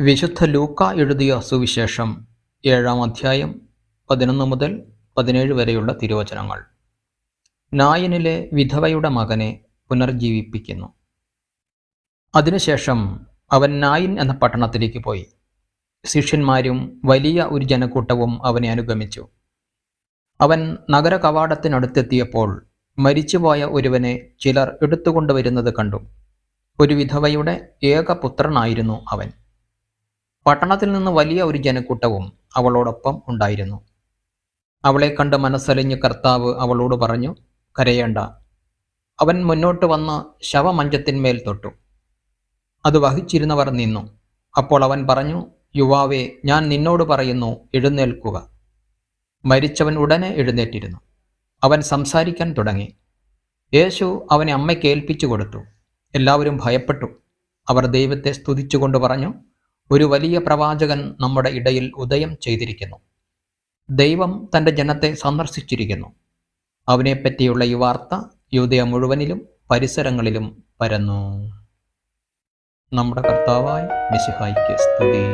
വിശുദ്ധ ലൂക്ക എഴുതിയ സുവിശേഷം 7-ാം അധ്യായം 11 മുതൽ 17 വരെയുള്ള തിരുവചനങ്ങൾ. നായിനിലെ വിധവയുടെ മകനെ പുനർജീവിപ്പിക്കുന്നു. അതിനുശേഷം അവൻ നായിൻ എന്ന പട്ടണത്തിലേക്ക് പോയി. ശിഷ്യന്മാരും വലിയ ഒരു ജനക്കൂട്ടവും അവനെ അനുഗമിച്ചു. അവൻ നഗര കവാടത്തിനടുത്തെത്തിയപ്പോൾ മരിച്ചുപോയ ഒരുവനെ ചിലർ എടുത്തുകൊണ്ടുവരുന്നത് കണ്ടു. ഒരു വിധവയുടെ ഏകപുത്രനായിരുന്നു അവൻ. പട്ടണത്തിൽ നിന്ന് വലിയ ഒരു ജനക്കൂട്ടവും അവളോടൊപ്പം ഉണ്ടായിരുന്നു. അവളെ കണ്ട് മനസ്സലിഞ്ഞ് കർത്താവ് അവളോട് പറഞ്ഞു, കരയേണ്ട. അവൻ മുന്നോട്ട് വന്ന് ശവമഞ്ചത്തിന്മേൽ തൊട്ടു. അത് വഹിച്ചിരുന്നവർ നിന്നു. അപ്പോൾ അവൻ പറഞ്ഞു, യുവാവേ, ഞാൻ നിന്നോട് പറയുന്നു, എഴുന്നേൽക്കുക. മരിച്ചവൻ ഉടനെ എഴുന്നേറ്റിരുന്നു. അവൻ സംസാരിക്കാൻ തുടങ്ങി. യേശു അവനെ അമ്മയ്ക്ക് ഏൽപ്പിച്ചു കൊടുത്തു. എല്ലാവരും ഭയപ്പെട്ടു. അവർ ദൈവത്തെ സ്തുതിച്ചുകൊണ്ട് പറഞ്ഞു, ഒരു വലിയ പ്രവാചകൻ നമ്മുടെ ഇടയിൽ ഉദയം ചെയ്തിരിക്കുന്നു. ദൈവം തൻ്റെ ജനത്തെ സന്ദർശിച്ചിരിക്കുന്നു. അവനെപ്പറ്റിയുള്ള ഈ വാർത്ത യൂദയ മുഴുവനിലും പരിസരങ്ങളിലും പരന്നു. നമ്മുടെ കർത്താവായ മിശിഹായ്ക്ക് സ്തുതി.